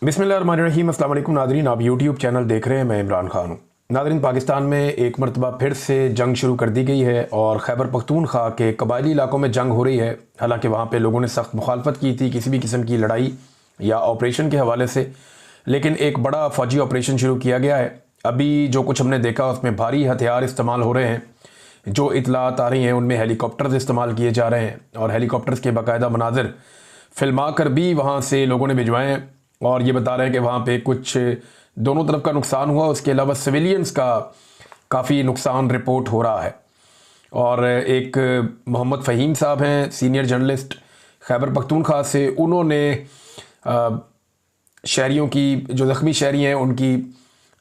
बिस्मिल्लाहिर्रहमानिर्रहीम। अस्सलाम वालेकुम नादरीन, आप यूट्यूब चैनल देख रहे हैं। मैं इमरान खान हूँ। नादरीन, पाकिस्तान में एक मरतबा फिर से जंग शुरू कर दी गई है और खैबर पख्तूनख्वा के कबायली इलाकों में जंग हो रही है। हालांकि वहाँ पे लोगों ने सख्त मुखालफत की थी किसी भी किस्म की लड़ाई या ऑपरेशन के हवाले से, लेकिन एक बड़ा फ़ौजी ऑपरेशन शुरू किया गया है। अभी जो कुछ हमने देखा उसमें भारी हथियार इस्तेमाल हो रहे हैं। जो इतलात आ रही हैं उनमें हेलीकॉप्टर्स इस्तेमाल किए जा रहे हैं और हेलीकॉप्टर्स के बाकायदा मनाजिर फिल्मा कर भी वहाँ से लोगों ने भिजवाए हैं और ये बता रहे हैं कि वहाँ पे कुछ दोनों तरफ का नुकसान हुआ। उसके अलावा सिविलियंस का काफ़ी नुकसान रिपोर्ट हो रहा है। और एक मोहम्मद फ़हीम साहब हैं, सीनियर जर्नलिस्ट खैबर पख्तूनख्वा से, उन्होंने शहरियों की, जो ज़ख्मी शहरी हैं उनकी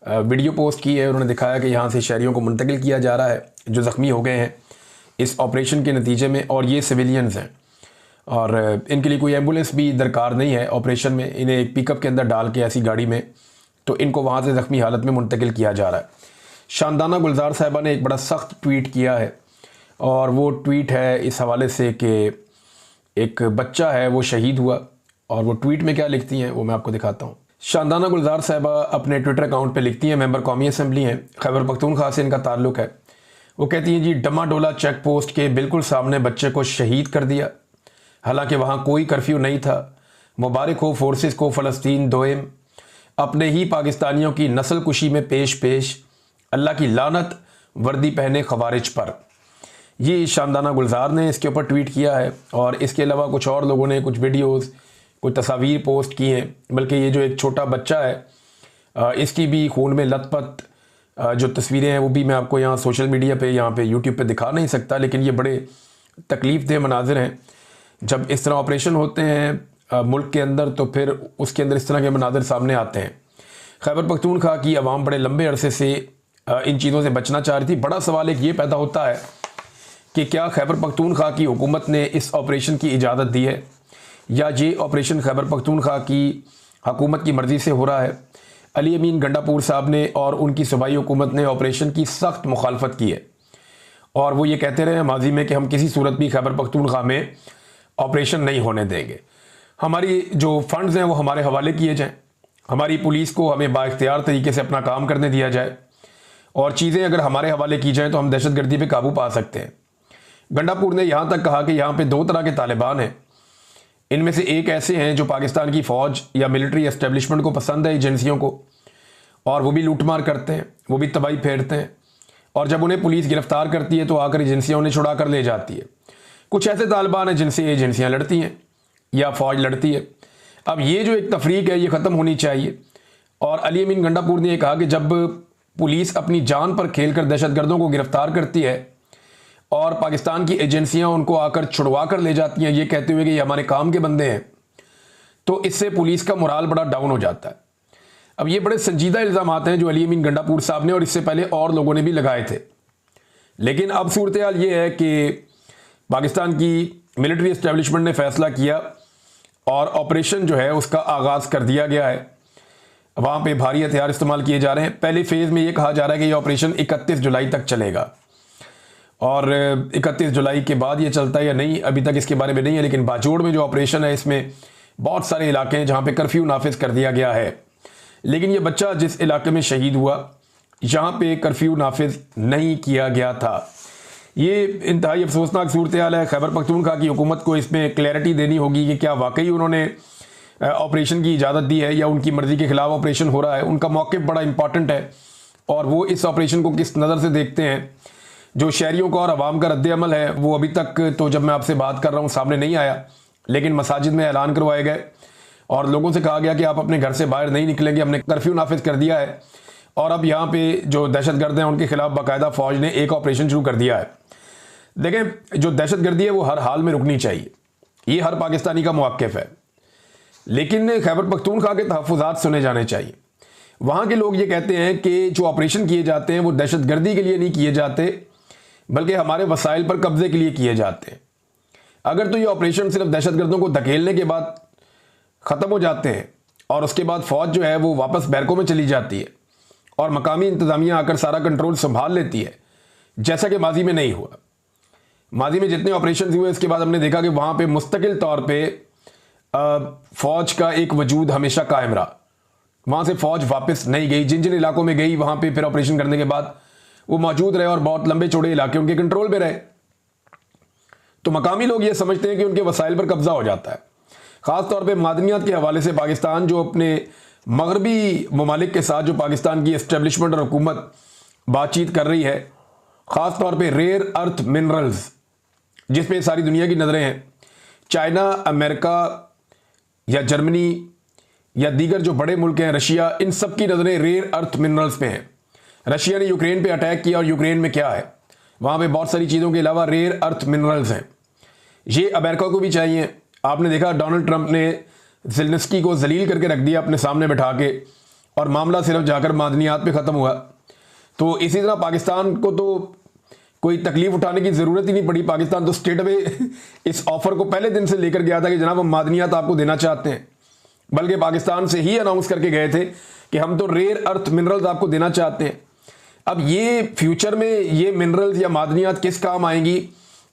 वीडियो पोस्ट की है। उन्होंने दिखाया कि यहाँ से शहरियों को मुंतकिल किया जा रहा है जो ज़ख्मी हो गए हैं इस ऑपरेशन के नतीजे में, और ये सिविलियंस हैं और इनके लिए कोई एम्बुलेंस भी दरकार नहीं है ऑपरेशन में। इन्हें एक पिकअप के अंदर डाल के ऐसी गाड़ी में, तो इनको वहाँ से ज़ख्मी हालत में मुंतकिल किया जा रहा है। शानदाना गुलजार साहिबा ने एक बड़ा सख्त ट्वीट किया है और वो ट्वीट है इस हवाले से कि एक बच्चा है वो शहीद हुआ, और वो ट्वीट में क्या लिखती हैं वो मैं आपको दिखाता हूँ। शानदाना गुलजार साहिबा अपने ट्विटर अकाउंट पे लिखती हैं, मेंबर कौमी असम्बली हैं, खैबर पख्तूनख्वा से इनका ताल्लुक़ है। वो कहती हैं, जी डमाडोला चेक पोस्ट के बिल्कुल सामने बच्चे को शहीद कर दिया, हालांकि वहाँ कोई कर्फ्यू नहीं था। मुबारक हो फोर्सेस को फ़लस्तीन दोएम, अपने ही पाकिस्तानियों की नस्ल कुशी में पेश पेश, अल्लाह की लानत वर्दी पहने खवारिज पर। ये शानदाना गुलजार ने इसके ऊपर ट्वीट किया है और इसके अलावा कुछ और लोगों ने कुछ वीडियोस, कुछ तस्वीर पोस्ट की हैं। बल्कि ये जो एक छोटा बच्चा है इसकी भी खून में लथपथ जो तस्वीरें हैं वो भी मैं आपको यहाँ सोशल मीडिया पे, यहाँ पे यूट्यूब पे दिखा नहीं सकता, लेकिन ये बड़े तकलीफ़ देह मनाजिर हैं। जब इस तरह ऑपरेशन होते हैं मुल्क के अंदर तो फिर उसके अंदर इस तरह के मनाजिर सामने आते हैं। खैबर पख्तूनख्वा की आवाम बड़े लंबे अरसे से इन चीज़ों से बचना चाह रही थी। बड़ा सवाल एक ये पैदा होता है कि क्या खैबर पख्तूनख्वा की हुकूमत ने इस ऑपरेशन की इजाज़त दी है या ये ऑपरेशन खैबर पख्तूनख्वा की हुकूमत की मर्ज़ी से हो रहा है। अली अमीन गंडापुर साहब ने और उनकी सूबाई हुकूमत ने ऑपरेशन की सख्त मुखालफत की है और वो ये कहते रहे माजी में कि हम किसी सूरत भी खैबर पख्तूनख्वा में ऑपरेशन नहीं होने देंगे। हमारी जो फंड्स हैं वो हमारे हवाले किए जाएं, हमारी पुलिस को हमें बाइख्तियार तरीके से अपना काम करने दिया जाए और चीज़ें अगर हमारे हवाले की जाएं तो हम दहशतगर्दी पे काबू पा सकते हैं। गंडापुर ने यहाँ तक कहा कि यहाँ पे दो तरह के तालिबान हैं, इनमें से एक ऐसे हैं जो पाकिस्तान की फ़ौज या मिलिट्री एस्टेब्लिशमेंट को पसंद है, एजेंसियों को, और वो भी लूटमार करते हैं, वो भी तबाही फेरते हैं, और जब उन्हें पुलिस गिरफ्तार करती है तो आकर एजेंसियाँ उन्हें छुड़ा कर ले जाती है। कुछ ऐसे तालिबान हैं जिनसे एजेंसियाँ लड़ती हैं या फ़ौज लड़ती है। अब ये जो एक तफरीक है ये ख़त्म होनी चाहिए। और अली अमीन गंडापुर ने कहा कि जब पुलिस अपनी जान पर खेलकर दहशतगर्दों को गिरफ्तार करती है और पाकिस्तान की एजेंसियां उनको आकर छुड़वा कर ले जाती हैं ये कहते हुए कि ये हमारे काम के बंदे हैं, तो इससे पुलिस का मोराल बड़ा डाउन हो जाता है। अब ये बड़े संजीदा इल्ज़ाम आते हैं जो अली अमीन गंडापुर साहब ने और इससे पहले और लोगों ने भी लगाए थे। लेकिन अब सूरत हाल ये है कि पाकिस्तान की मिलिट्री एस्टेब्लिशमेंट ने फैसला किया और ऑपरेशन जो है उसका आगाज़ कर दिया गया है। वहाँ पे भारी हथियार इस्तेमाल किए जा रहे हैं। पहले फेज़ में ये कहा जा रहा है कि ये ऑपरेशन 31 जुलाई तक चलेगा और 31 जुलाई के बाद ये चलता है या नहीं अभी तक इसके बारे में नहीं है, लेकिन बाजोड़ में जो ऑपरेशन है इसमें बहुत सारे इलाके हैं जहाँ पे कर्फ्यू नाफिज कर दिया गया है। लेकिन ये बच्चा जिस इलाके में शहीद हुआ यहाँ पे कर्फ्यू नाफिज नहीं किया गया था। ये इंतहाई अफसोसनाक सूरत हाल है। खैबर पख्तूनख्वा की हुकूमत को इसमें क्लैरिटी देनी होगी कि क्या वाकई उन्होंने ऑपरेशन की इजाज़त दी है या उनकी मर्ज़ी के ख़िलाफ़ ऑपरेशन हो रहा है। उनका मौक़िफ़ बड़ा इंपॉर्टेंट है और वो इस ऑपरेशन को किस नज़र से देखते हैं। जो शहरियों का और अवाम का रद्द-ए-अमल है वो अभी तक तो जब मैं आपसे बात कर रहा हूँ सामने नहीं आया, लेकिन मसाजिद में ऐलान करवाए गए और लोगों से कहा गया कि आप अपने घर से बाहर नहीं निकलेंगे, हमने कर्फ्यू नाफिज कर दिया है। और अब यहाँ पे जो दहशतगर्द हैं उनके खिलाफ बाकायदा फ़ौज ने एक ऑपरेशन शुरू कर दिया है। देखें, जो दहशतगर्दी है वो हर हाल में रुकनी चाहिए, ये हर पाकिस्तानी का मौक़िफ़ है, लेकिन खैबर पख्तूनख्वा के तहफ़्फ़ुज़ात सुने जाने चाहिए। वहाँ के लोग ये कहते हैं कि जो ऑपरेशन किए जाते हैं वो दहशतगर्दी के लिए नहीं किए जाते बल्कि हमारे वसाइल पर कब्जे के लिए किए जाते हैं। अगर तो ये ऑपरेशन सिर्फ दहशतगर्दों को धकेलने के बाद ख़त्म हो जाते हैं और उसके बाद फ़ौज जो है वो वापस बैरकों में चली जाती है और मकामी इंतज़ामिया आकर सारा कंट्रोल संभाल लेती है, जैसा कि माजी में नहीं हुआ। माजी में जितने ऑपरेशन हुए इसके बाद हमने देखा कि वहाँ पर मुस्तकिल तौर पर फ़ौज का एक वजूद हमेशा कायम रहा वहाँ से फ़ौज वापस नहीं गई। जिन जिन इलाकों में गई वहाँ पे फिर ऑपरेशन करने के बाद वो मौजूद रहे और बहुत लंबे चौड़े इलाके उनके कंट्रोल में रहे। तो मकामी लोग ये समझते हैं कि उनके वसाइल पर कब्जा हो जाता है। ख़ास तौर पे मादनियात के हवाले से पाकिस्तान जो अपने मगरबी ममालिक के साथ जो पाकिस्तान की इस्टेब्लिशमेंट और हुकूमत बातचीत कर रही है, ख़ास तौर पे रेयर अर्थ मिनरल्स जिस पे सारी दुनिया की नज़रें हैं, चाइना, अमेरिका या जर्मनी या दीगर जो बड़े मुल्क हैं, रशिया, इन सब की नज़रें रेयर अर्थ मिनरल्स पे हैं। रशिया ने यूक्रेन पे अटैक किया और यूक्रेन में क्या है, वहाँ पे बहुत सारी चीज़ों के अलावा रेयर अर्थ मिनरल्स हैं। ये अमेरिका को भी चाहिए। आपने देखा डोनाल्ड ट्रंप ने ज़ेलेंस्की को जलील करके रख दिया अपने सामने बैठा के, और मामला सिर्फ जाकर मादनियात पे ख़त्म हुआ। तो इसी तरह पाकिस्तान को तो कोई तकलीफ उठाने की ज़रूरत ही नहीं पड़ी। पाकिस्तान तो स्टेट वे इस ऑफ़र को पहले दिन से लेकर गया था कि जनाब हम मादनियात आपको देना चाहते हैं, बल्कि पाकिस्तान से ही अनाउंस करके गए थे कि हम तो रेयर अर्थ मिनरल्स आपको देना चाहते हैं। अब ये फ्यूचर में ये मिनरल्स या मादनियात किस काम आएंगी,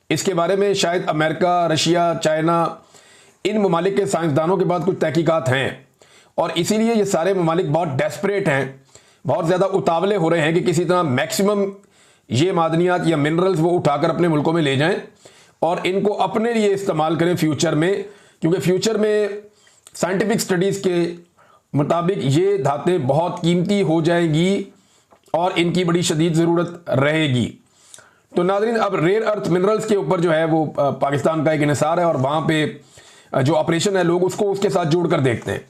इसके बारे में शायद अमेरिका, रशिया, चाइना, इन ममालिक के साइंसदानों के बाद कुछ तहकीकात हैं, और इसीलिए ये सारे ममालिक बहुत डेस्परेट हैं, बहुत ज़्यादा उतावले हो रहे हैं कि किसी तरह मैक्सिमम ये मादनियात या मिनरल्स वो उठाकर अपने मुल्कों में ले जाएं और इनको अपने लिए इस्तेमाल करें फ्यूचर में, क्योंकि फ्यूचर में साइंटिफिक स्टडीज़ के मुताबिक ये धातें बहुत कीमती हो जाएंगी और इनकी बड़ी शदीद ज़रूरत रहेगी। तो नाज़रीन, अब रेयर अर्थ मिनरल्स के ऊपर जो है वो पाकिस्तान का एक इन्हिसार है, और वहाँ पे जो ऑपरेशन है लोग उसको उसके साथ जोड़ कर देखते हैं।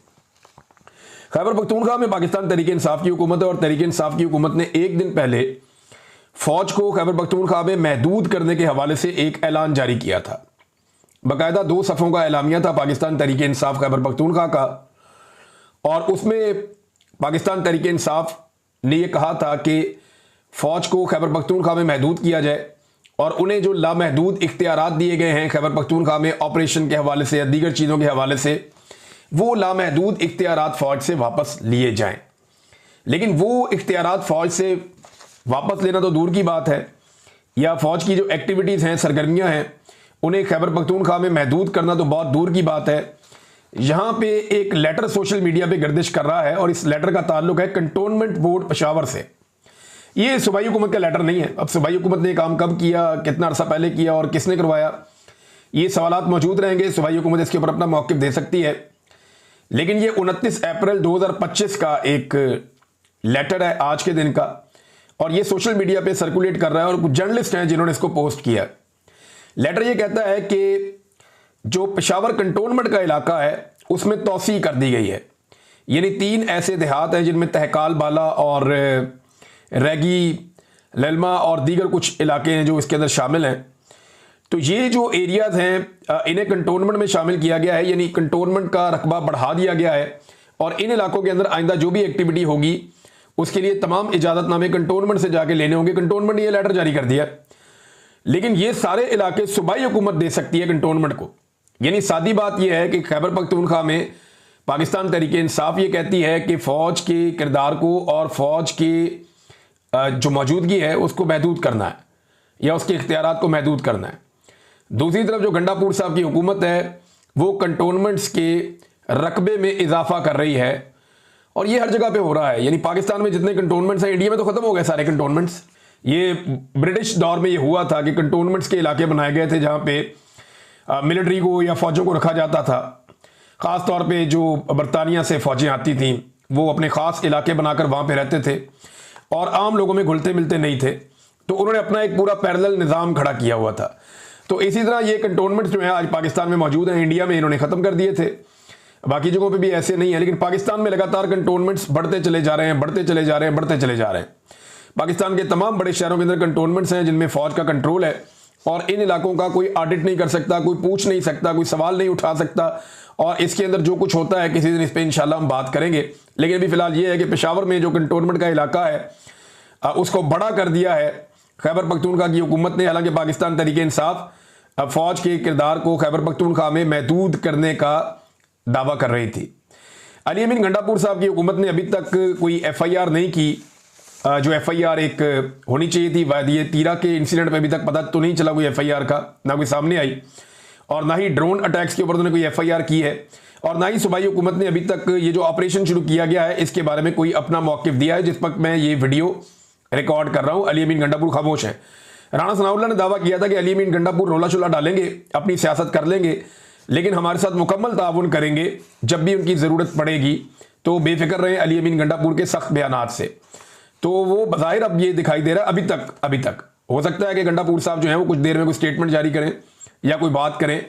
खैबर पख्तूनख्वा में पाकिस्तान तहरीक इंसाफ की हुकूमत है, और तहरीक इंसाफ की हुकूमत ने एक दिन पहले फ़ौज को खैबर पख्तूनख्वा में महदूद करने के हवाले से एक ऐलान जारी किया था। बाकायदा 2 सफ़ों का ऐलामिया था पाकिस्तान तहरीक इंसाफ खैबर पख्तूनख्वा का, और उसमें पाकिस्तान तहरीक इंसाफ ने यह कहा था कि फ़ौज को खैबर पख्तूनख्वा में महदूद किया जाए, और उन्हें जो लामहदूद इख्तियारात दिए गए हैं खैबर पख्तूनख्वा में ऑपरेशन के हवाले से या दीगर चीज़ों के हवाले से, वो लामहदूद इख्तियारात फ़ौज से वापस लिए जाएं। लेकिन वो इख्तियारात फ़ौज से वापस लेना तो दूर की बात है, या फ़ौज की जो एक्टिविटीज़ हैं, सरगर्मियाँ हैं, उन्हें खैबर पख्तूनख्वा में महदूद करना तो बहुत दूर की बात है। यहाँ पे एक लेटर सोशल मीडिया पे गर्दिश कर रहा है, और इस लेटर का ताल्लुक है कंटोनमेंट बोर्ड पेशावर से। ये सूबाई हुकूमत का लेटर नहीं है। अब सूबाई हुकूमत ने काम कब किया, कितना अरसा पहले किया और किसने करवाया, ये सवालात मौजूद रहेंगे। सूबाई हुकूमत इसके ऊपर अपना मौक़िफ़ दे सकती है। लेकिन ये 29 अप्रैल 2025 का एक लेटर है आज के दिन का, और ये सोशल मीडिया पे सर्कुलेट कर रहा है, और कुछ जर्नलिस्ट हैं जिन्होंने इसको पोस्ट किया। लेटर ये कहता है कि जो पेशावर कंटोनमेंट का इलाका है उसमें तौसी कर दी गई है, यानी 3 ऐसे देहात हैं जिनमें तहकाल बाला और रैगी, ललमा और दीगर कुछ इलाके हैं जो इसके अंदर शामिल हैं। तो ये जो एरियाज़ हैं इन्हें कंटोनमेंट में शामिल किया गया है, यानी कंटोनमेंट का रकबा बढ़ा दिया गया है, और इन इलाकों के अंदर आइंदा जो भी एक्टिविटी होगी उसके लिए तमाम इजाज़तनामे कंटोनमेंट से जाके लेने होंगे। कंटोनमेंट ने ये लेटर जारी कर दिया, लेकिन ये सारे इलाके सूबाई हुकूमत दे सकती है कंटोनमेंट को। यानी सादी बात यह है कि खैबर पख्तूनख्वा में पाकिस्तान तहरीक इंसाफ ये कहती है कि फ़ौज के किरदार को और फ़ौज की जो मौजूदगी है उसको महदूद करना है, या उसके इख्तियारात को महदूद करना है। दूसरी तरफ जो गंडापुर साहब की हुकूमत है वो कंटोनमेंट्स के रकबे में इजाफा कर रही है, और ये हर जगह पे हो रहा है। यानी पाकिस्तान में जितने कंटोनमेंट्स हैं, इंडिया में तो ख़त्म हो गए सारे कंटोनमेंट्स। ये ब्रिटिश दौर में ये हुआ था कि कंटोनमेंट्स के इलाके बनाए गए थे जहाँ पे मिलिट्री को या फ़ौजों को रखा जाता था। ख़ास तौर पे जो बरतानिया से फ़ौजें आती थीं वो अपने ख़ास इलाके बनाकर वहाँ पे रहते थे और आम लोगों में घुलते मिलते नहीं थे, तो उन्होंने अपना एक पूरा पैरेलल निज़ाम खड़ा किया हुआ था। तो इसी तरह ये कंटोनमेंट्स जो है आज पाकिस्तान में मौजूद हैं। इंडिया में इन्होंने ख़त्म कर दिए थे, बाकी जगहों पे भी ऐसे नहीं है, लेकिन पाकिस्तान में लगातार कंटोनमेंट्स बढ़ते चले जा रहे हैं, बढ़ते चले जा रहे हैं, बढ़ते चले जा रहे हैं। पाकिस्तान के तमाम बड़े शहरों के अंदर कंटोनमेंट्स हैं जिनमें फ़ौज का कंट्रोल है, और इन इलाकों का कोई ऑडिट नहीं कर सकता, कोई पूछ नहीं सकता, कोई सवाल नहीं उठा सकता, और इसके अंदर जो कुछ होता है किसी दिन इस पर इंशाल्लाह हम बात करेंगे। लेकिन अभी फ़िलहाल ये है कि पेशावर में जो कंटोनमेंट का इलाका है उसको बड़ा कर दिया है खैबर पख्तूनख्वा की हुकूमत ने। हालांकि पाकिस्तान तहरीक इंसाफ फ़ौज के किरदार को खैबर पख्तूनख्वा में महदूद करने का दावा कर रही थी। अली अमीन गंडापुर साहब की हुकूमत ने अभी तक कोई FIR नहीं की। जो FIR एक होनी चाहिए थी, वादी तीरा के इंसिडेंट पे अभी तक पता तो नहीं चला कोई FIR का, ना कोई सामने आई, और ना ही ड्रोन अटैक्स के ऊपर उन्होंने कोई FIR की है। और ना ही सूबाई हुकूमत ने अभी तक ये जो ऑपरेशन शुरू किया गया है इसके बारे में कोई अपना मौक़िफ़ दिया है। जिस वक्त मैं ये वीडियो रिकॉर्ड कर रहा हूँ अली अमीन गंडापुर खामोश है। राणा सनाउल्लाह ने दावा किया था कि अली अमीन गंडापुर रोला शोला डालेंगे, अपनी सियासत कर लेंगे, लेकिन हमारे साथ मुकम्मल ताउन करेंगे, जब भी उनकी ज़रूरत पड़ेगी तो बेफिक्र रहे अली अमीन गंडापुर के सख्त बयानात से। तो वो बज़ाहिर अब ये दिखाई दे रहा है अभी तक हो सकता है कि गंडापुर साहब जो है वो कुछ देर में कोई स्टेटमेंट जारी करें या कोई बात करें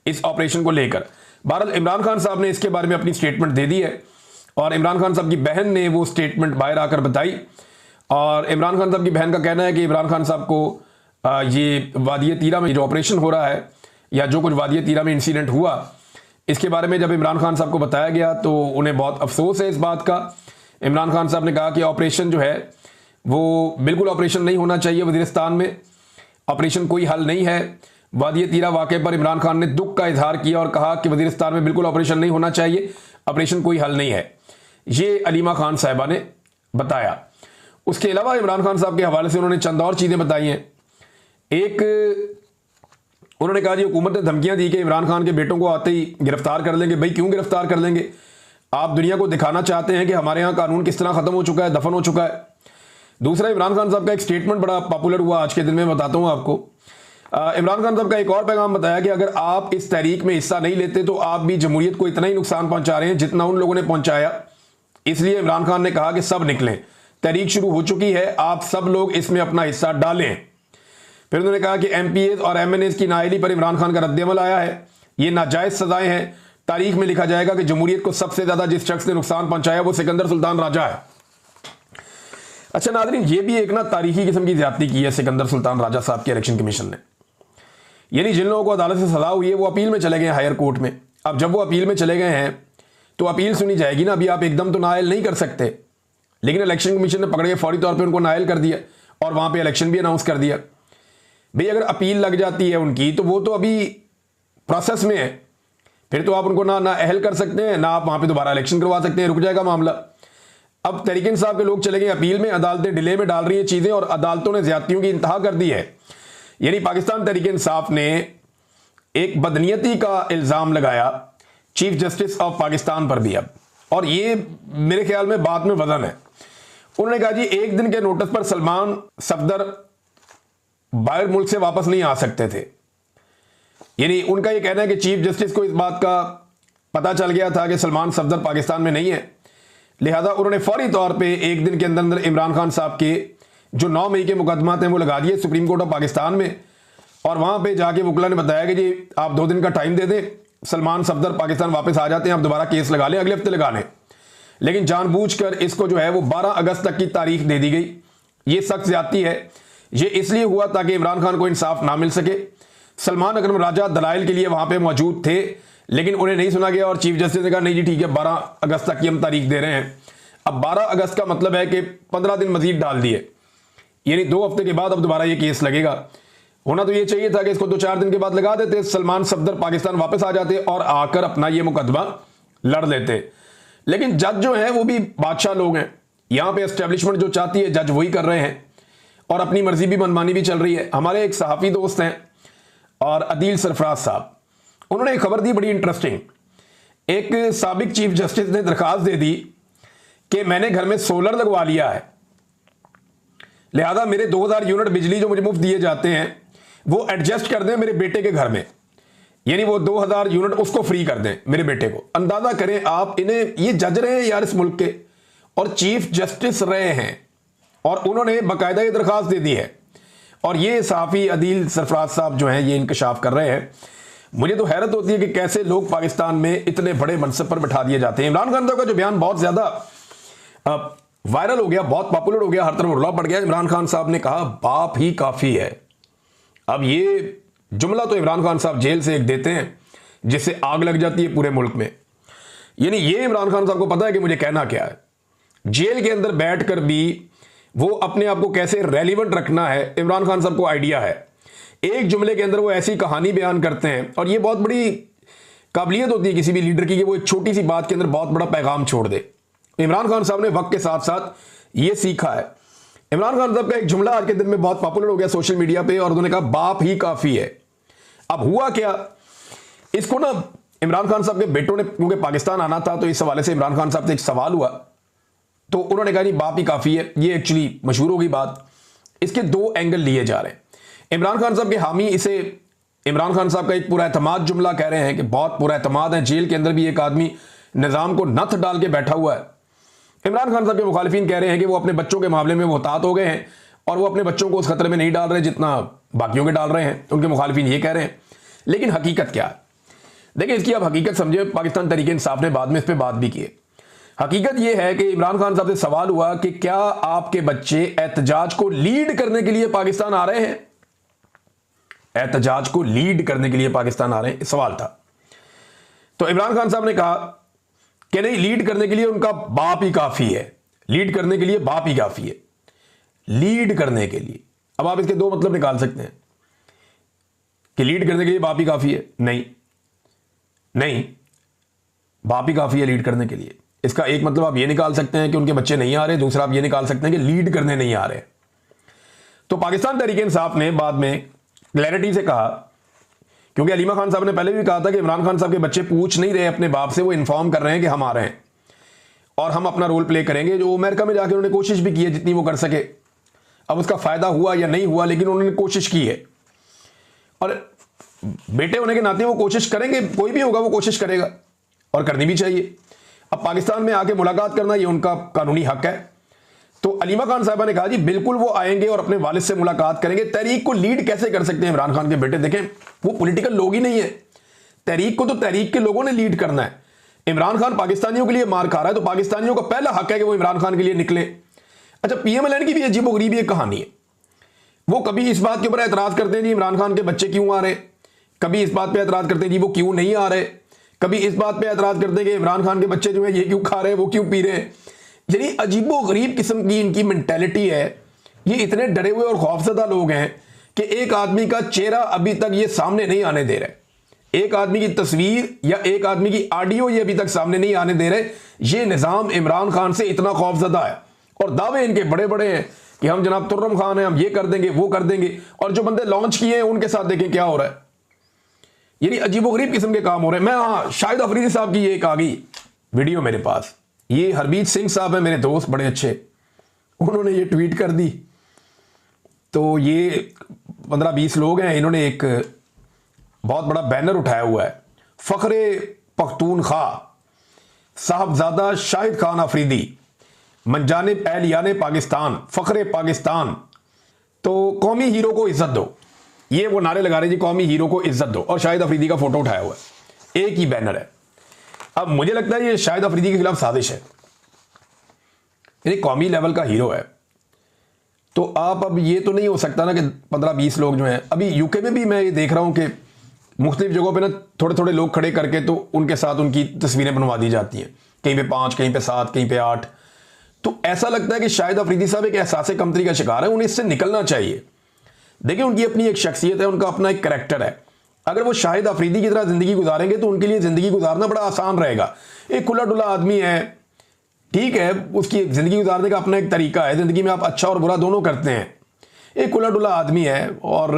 इस ऑपरेशन को लेकर। बहरहाल इमरान खान साहब ने इसके बारे में अपनी स्टेटमेंट दे दी है और इमरान खान साहब की बहन ने वो स्टेटमेंट बाहर आकर बताई। और इमरान खान साहब की बहन का कहना है कि इमरान खान साहब को ये वादिय तीरा में जो ऑपरेशन हो रहा है या जो कुछ वादिय तीरा में इंसिडेंट हुआ इसके बारे में जब इमरान खान साहब को बताया गया तो उन्हें बहुत अफसोस है इस बात का। इमरान खान साहब ने कहा कि ऑपरेशन जो है वो बिल्कुल ऑपरेशन नहीं होना चाहिए वज़ीरिस्तान में, ऑपरेशन कोई हल नहीं है। वादिय तीरा वाक़े पर इमरान खान ने दुख का इजहार किया और कहा कि वज़ीरिस्तान में बिल्कुल ऑपरेशन नहीं होना चाहिए, ऑपरेशन कोई हल नहीं है। ये अलीमा खान साहिबा ने बताया। उसके अलावा इमरान खान साहब के हवाले से उन्होंने चंद और चीज़ें बताई हैं। एक, उन्होंने कहा जी हुकूमत ने धमकियां दी कि इमरान खान के बेटों को आते ही गिरफ्तार कर लेंगे। भाई क्यों गिरफ्तार कर लेंगे? आप दुनिया को दिखाना चाहते हैं कि हमारे यहाँ कानून किस तरह ख़त्म हो चुका है, दफन हो चुका है। दूसरा, इमरान खान साहब का एक स्टेटमेंट बड़ा पॉपुलर हुआ आज के दिन में, बताता हूँ आपको। इमरान खान साहब का एक और पैगाम बताया कि अगर आप इस तहरीक में हिस्सा नहीं लेते तो आप भी जमहूरियत को इतना ही नुकसान पहुंचा रहे हैं जितना उन लोगों ने पहुंचाया। इसलिए इमरान खान ने कहा कि सब निकलें, तहरीक शुरू हो चुकी है, आप सब लोग इसमें अपना हिस्सा डालें। फिर उन्होंने कहा कि MPAs और MNAs की नाअहली पर इमरान खान का रद्द-ए-अमल आया है, ये नाजायज़ सजाएं हैं। तारीख में लिखा जाएगा कि जमहूरियत को सबसे ज़्यादा जिस शख्स ने नुकसान पहुंचाया वो सिकंदर सुल्तान राजा है। अच्छा नाज़रीन, ये भी एक ना तारीखी किस्म की ज्यादती की है सिकंदर सुल्तान राजा साहब के इलेक्शन कमीशन ने। यानी जिन लोगों को अदालत से सजा हुई है वो अपील में चले गए हायर कोर्ट में। अब जब वो अपील में चले गए हैं तो अपील सुनी जाएगी ना। अभी आप एकदम तो नाअहल नहीं कर सकते, लेकिन इलेक्शन कमीशन ने पकड़ के फौरी तौर पर उनको नाअहल कर दिया और वहां पर इलेक्शन भी अनाउंस कर दिया। भाई अगर अपील लग जाती है उनकी तो वो तो अभी प्रोसेस में है, फिर तो आप उनको ना अहल कर सकते हैं, ना आप वहां पे दोबारा इलेक्शन करवा सकते हैं, रुक जाएगा मामला। अब तहरीक इंसाफ के लोग चले गए अपील में, अदालतें डिले में डाल रही हैं चीजें और अदालतों ने ज्यादतियों की इंतहा कर दी है। यानी पाकिस्तान तहरीक इंसाफ ने एक बदनीयती का इल्जाम लगाया चीफ जस्टिस ऑफ पाकिस्तान पर भी अब, और ये मेरे ख्याल में बात में वजन है। उन्होंने कहा जी एक दिन के नोटिस पर सलमान सफदर बाहर मुल्क से वापस नहीं आ सकते थे। यानी उनका यह कहना है कि चीफ जस्टिस को इस बात का पता चल गया था कि सलमान सफदर पाकिस्तान में नहीं है, लिहाजा उन्होंने फौरी तौर पे एक दिन के अंदर अंदर इमरान खान साहब के जो 9 मई के मुकदमात हैं वो लगा दिए सुप्रीम कोर्ट ऑफ पाकिस्तान में। और वहां पे जाके वकला ने बताया कि जी आप 2 दिन का टाइम दे दें, सलमान सफदर पाकिस्तान वापस आ जाते हैं, आप दोबारा केस लगा लें, अगले हफ्ते लगा लें। लेकिन जानबूझकर इसको जो है वो 12 अगस्त तक की तारीख दे दी गई। ये सख्त ज्यादती है। ये इसलिए हुआ ताकि इमरान खान को इंसाफ ना मिल सके। सलमान अकरम राजा दलाइल के लिए वहां पे मौजूद थे, लेकिन उन्हें नहीं सुना गया और चीफ जस्टिस ने कहा नहीं जी ठीक है 12 अगस्त तक की हम तारीख दे रहे हैं। अब 12 अगस्त का मतलब है कि 15 दिन मजीद डाल दिए, यानी 2 हफ्ते के बाद अब दोबारा ये केस लगेगा। होना तो ये चाहिए था कि इसको 2-4 दिन के बाद लगा देते, सलमान सफदर पाकिस्तान वापस आ जाते और आकर अपना ये मुकदमा लड़ लेते। लेकिन जज जो है वो भी बादशाह लोग हैं, यहां पर एस्टेब्लिशमेंट जो चाहती है जज वही कर रहे हैं और अपनी मर्जी भी मनमानी भी चल रही है। हमारे एक सहाफ़ी दोस्त हैं और अदील सरफराज साहब, उन्होंने एक खबर दी बड़ी इंटरेस्टिंग। एक साबिक चीफ जस्टिस ने दरखास्त दे दी कि मैंने घर में सोलर लगवा लिया है, लिहाजा मेरे 2000 यूनिट बिजली जो मुझे मुफ्त दिए जाते हैं वो एडजस्ट कर दें मेरे बेटे के घर में, यानी वो 2000 यूनिट उसको फ्री कर दें मेरे बेटे को। अंदाजा करें आप, इन्हें ये जज रहे हैं यार इस मुल्क के और चीफ जस्टिस रहे हैं और उन्होंने बाकायदा ये दरखास्त दे दी है। और ये सहाफ़ी अदील सरफराज साहब जो हैं ये इंकशाफ कर रहे हैं। मुझे तो हैरत होती है कि कैसे लोग पाकिस्तान में इतने बड़े मनसब पर बैठा दिए जाते हैं। इमरान खान साहब का जो बयान बहुत ज़्यादा वायरल हो गया, बहुत पॉपुलर हो गया, हर तरफ रुला पड़ गया। इमरान खान साहब ने कहा बाप ही काफ़ी है। अब ये जुमला तो इमरान खान साहब जेल से एक देते हैं जिससे आग लग जाती है पूरे मुल्क में। यानी ये इमरान खान साहब को पता है कि मुझे कहना क्या है। जेल के अंदर बैठकर भी वो अपने आप को कैसे रेलिवेंट रखना है, इमरान खान साहब को आइडिया है। एक जुमले के अंदर वो ऐसी कहानी बयान करते हैं और ये बहुत बड़ी काबिलियत होती है किसी भी लीडर की कि वो एक छोटी सी बात के अंदर बहुत बड़ा पैगाम छोड़ दे। इमरान खान साहब ने वक्त के साथ साथ ये सीखा है। इमरान खान साहब का एक जुमला आज के दिन में बहुत पॉपुलर हो गया सोशल मीडिया पे और उन्होंने कहा बाप ही काफी है। अब हुआ क्या, इसको ना इमरान खान साहब के बेटों ने क्योंकि पाकिस्तान आना था, तो इस हवाले से इमरान खान साहब से एक सवाल हुआ, तो उन्होंने कहा नहीं बाप ही काफ़ी है। ये एक्चुअली मशहूर हो गई बात। इसके दो एंगल लिए जा रहे हैं। इमरान खान साहब के हामी इसे इमरान खान साहब का एक पूरा एतमाद जुमला कह रहे हैं कि बहुत पूरा एतमाद है, जेल के अंदर भी एक आदमी निज़ाम को नथ डाल के बैठा हुआ है। इमरान खान साहब के मुखालिफिन कह रहे हैं कि वो अपने बच्चों के मामले में मुहतात हो गए हैं और वो अपने बच्चों को उस खतरे में नहीं डाल रहे जितना बाकियों के डाल रहे हैं। उनके मुखालिफिन ये कह रहे हैं। लेकिन हकीकत क्या है? देखिए, इसकी आप हकीकत समझे। पाकिस्तान तहरीक इंसाफ ने बाद में इस पर बात भी की है। हकीकत यह है कि इमरान खान साहब से सवाल हुआ कि क्या आपके बच्चे एहतजाज को लीड करने के लिए पाकिस्तान आ रहे हैं? एहतजाज को लीड करने के लिए पाकिस्तान आ रहे हैं, सवाल था। तो इमरान खान साहब ने कहा कि नहीं, लीड करने के लिए उनका बाप ही काफी है। लीड करने के लिए बाप ही काफी है। लीड करने के लिए, अब आप इसके दो मतलब निकाल सकते हैं कि लीड करने के लिए बाप ही काफी है। नहीं नहीं, बाप ही काफी है लीड करने के लिए। इसका एक मतलब आप ये निकाल सकते हैं कि उनके बच्चे नहीं आ रहे, दूसरा आप ये निकाल सकते हैं कि लीड करने नहीं आ रहे। तो पाकिस्तान तहरीक इंसाफ ने बाद में क्लैरिटी से कहा, क्योंकि अलीमा खान साहब ने पहले भी कहा था कि इमरान खान साहब के बच्चे पूछ नहीं रहे अपने बाप से, वो इन्फॉर्म कर रहे हैं कि हम आ रहे हैं और हम अपना रोल प्ले करेंगे। जो अमेरिका में जाकर उन्होंने कोशिश भी की है जितनी वो कर सके। अब उसका फायदा हुआ या नहीं हुआ, लेकिन उन्होंने कोशिश की है और बेटे होने के नाते वो कोशिश करेंगे। कोई भी होगा वो कोशिश करेगा और करनी भी चाहिए। अब पाकिस्तान में आके मुलाकात करना ये उनका कानूनी हक है। तो अलीमा खान साहबा ने कहा जी बिल्कुल वो आएंगे और अपने वालिद से मुलाकात करेंगे। तहरीक को लीड कैसे कर सकते हैं इमरान खान के बेटे? देखें, वो पॉलिटिकल लोग ही नहीं है। तहरीक को तो तहरीक के लोगों ने लीड करना है। इमरान खान पाकिस्तानियों के लिए मार खा रहा है, तो पाकिस्तानियों का पहला हक है कि वो इमरान खान के लिए निकले। अच्छा, PMLN की भी अजीबोगरीब एक कहानी है। वो कभी इस बात के ऊपर एतराज करते हैं जी इमरान खान के बच्चे क्यों आ रहे, कभी इस बात पर एतराज करते हैं जी वो क्यों नहीं आ रहे, कभी इस बात पे एतराज करते हैं कि इमरान खान के बच्चे जो है ये क्यों खा रहे हैं, वो क्यों पी रहे हैं। यानी अजीबो गरीब किस्म की इनकी मेंटेलिटी है। ये इतने डरे हुए और खौफजदा लोग हैं कि एक आदमी का चेहरा अभी तक ये सामने नहीं आने दे रहे, एक आदमी की तस्वीर या एक आदमी की ऑडियो ये अभी तक सामने नहीं आने दे रहे। ये निज़ाम इमरान खान से इतना खौफजदा है और दावे इनके बड़े बड़े हैं कि हम जनाब तुर्रम खान हैं, हम ये कर देंगे वो कर देंगे, और जो बंदे लॉन्च किए हैं उनके साथ देखें क्या हो रहा है। यानी अजीबोगरीब किस्म के काम हो रहे हैं। मैं हाँ, शाहिद अफरीदी साहब की एक आ गई वीडियो मेरे पास। ये हरमीत सिंह साहब है मेरे दोस्त बड़े अच्छे, उन्होंने ये ट्वीट कर दी। तो ये 15-20 लोग हैं, इन्होंने एक बहुत बड़ा बैनर उठाया हुआ है, फ़ख्रे पख्तूनख्वा साहबजादा शाहिद खान अफरीदी मंजानिब एहलियाने पाकिस्तान फ़ख्रे पाकिस्तान। तो कौमी हीरो को इज्जत दो, ये वो नारे लगा रहे जी, कौमी हीरो को इज्जत दो, और शाहिद अफरीदी का फोटो उठाया हुआ है, एक ही बैनर है। अब मुझे लगता है ये शाहिद अफरीदी के खिलाफ साजिश है। यानी कौमी लेवल का हीरो है तो आप, अब ये तो नहीं हो सकता ना कि 15-20 लोग जो हैं, अभी यूके में भी मैं ये देख रहा हूं कि मुख्तलिफ जगहों पे ना थोड़े थोड़े लोग खड़े करके तो उनके साथ उनकी तस्वीरें बनवा दी जाती हैं, कहीं पे 5, कहीं पे 7, कहीं पे 8। तो ऐसा लगता है कि शाहिद अफरीदी साहब एक एहसास कमतरी का शिकार है, उन्हें इससे निकलना चाहिए। देखिए, उनकी अपनी एक शख्सियत है, उनका अपना एक करैक्टर है। अगर वो शाहिद अफरीदी की तरह जिंदगी गुजारेंगे तो उनके लिए जिंदगी गुजारना बड़ा आसान रहेगा। एक खुला डुला आदमी है, ठीक है, उसकी जिंदगी गुजारने का अपना एक तरीका है, जिंदगी में आप अच्छा और बुरा दोनों करते हैं। एक खुला डुला आदमी है और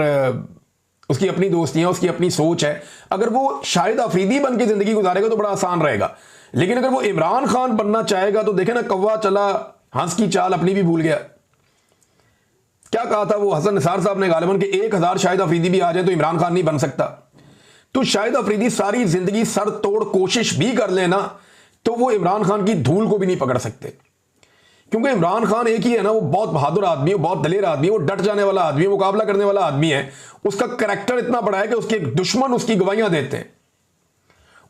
उसकी अपनी दोस्तियां, उसकी अपनी सोच है। अगर वो शाहिद अफरीदी बन के जिंदगी गुजारेगा तो बड़ा आसान रहेगा। लेकिन अगर वो इमरान खान बनना चाहेगा तो देखे ना, कौवा चला हंस की चाल अपनी भी भूल गया। क्या कहा था वो हसन निसार साहब ने गालिबन कि 1000 शाहिद अफरीदी भी आ जाए तो इमरान खान नहीं बन सकता। तो शाहिद अफरीदी सारी जिंदगी सर तोड़ कोशिश भी कर लेना तो वो इमरान खान की धूल को भी नहीं पकड़ सकते, क्योंकि इमरान खान एक ही है ना, वो बहुत बहादुर आदमी है, बहुत दलेर आदमी है, वो डट जाने वाला आदमी है, मुकाबला करने वाला आदमी है। उसका करैक्टर इतना बड़ा है कि उसके दुश्मन उसकी गवाहियां देते हैं।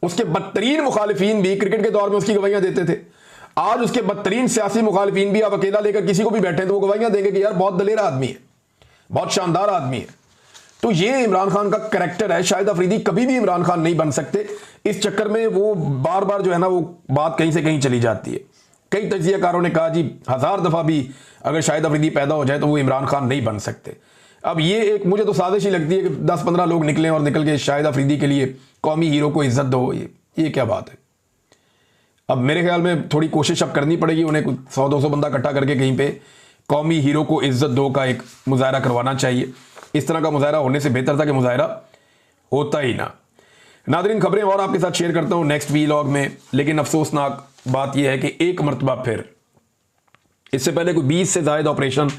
उसके बदतरीन मुखालिफिन भी क्रिकेट के दौर में उसकी गवाहियां देते थे। आज उसके बदतरीन सियासी मुखालिफिन भी, आप अकेला लेकर किसी को भी बैठे तो वो गवाहियां देंगे कि यार बहुत दलेर आदमी है, बहुत शानदार आदमी है। तो ये इमरान खान का करैक्टर है। शाहिद अफरीदी कभी भी इमरान खान नहीं बन सकते। इस चक्कर में वो बार बार जो है ना, वो बात कहीं से कहीं चली जाती है। कई तजियाकारों ने कहा जी 1000 दफा भी अगर शाहिद अफरीदी पैदा हो जाए तो वो इमरान खान नहीं बन सकते। अब ये एक मुझे तो साजिश ही लगती है कि 10-15 लोग निकले और निकल के शाहिद अफरीदी के लिए कौमी हीरो को इज्जत दो, ये क्या बात है। अब मेरे ख्याल में थोड़ी कोशिश अब करनी पड़ेगी, उन्हें 100-200 बंदा इकट्ठा करके कहीं पे कौमी हीरो को इज्जत दो का एक मुजाहरा करवाना चाहिए। इस तरह का मुजाहरा होने से बेहतर था कि मुजाहरा होता ही ना। नादरीन, खबरें और आपके साथ शेयर करता हूं नेक्स्ट वीलॉग में, लेकिन अफसोसनाक बात यह है कि एक मरतबा फिर इससे पहले कोई 20 से ज़ायद ऑपरेशन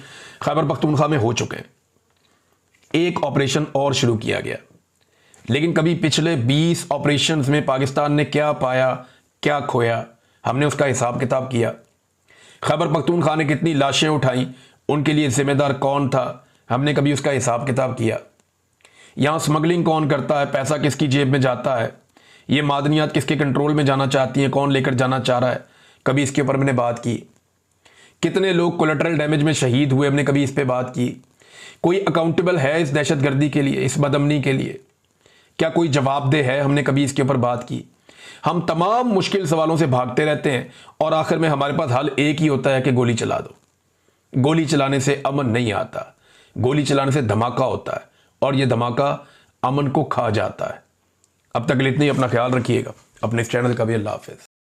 खैबर पख्तूनख्वा में हो चुके हैं। एक ऑपरेशन और शुरू किया गया, लेकिन कभी पिछले 20 ऑपरेशंस में पाकिस्तान ने क्या पाया, क्या खोया, हमने उसका हिसाब किताब किया। खैबर पख्तूनख्वा ने कितनी लाशें उठाई, उनके लिए जिम्मेदार कौन था, हमने कभी उसका हिसाब किताब किया। यहाँ स्मगलिंग कौन करता है, पैसा किसकी जेब में जाता है, ये मादनियात किसके कंट्रोल में जाना चाहती हैं, कौन लेकर जाना चाह रहा है, कभी इसके ऊपर मैंने बात की। कितने लोग कोलेटरल डैमेज में शहीद हुए, हमने कभी इस पे बात की। कोई अकाउंटेबल है इस दहशतगर्दी के लिए, इस बदअमनी के लिए? क्या कोई जवाबदेह है? हमने कभी इसके ऊपर बात की। हम तमाम मुश्किल सवालों से भागते रहते हैं और आखिर में हमारे पास हल एक ही होता है कि गोली चला दो। गोली चलाने से अमन नहीं आता, गोली चलाने से धमाका होता है और यह धमाका अमन को खा जाता है। अब तक इतनी, अपना ख्याल रखिएगा, अपने इस चैनल का भी। अल्लाह हाफिज़।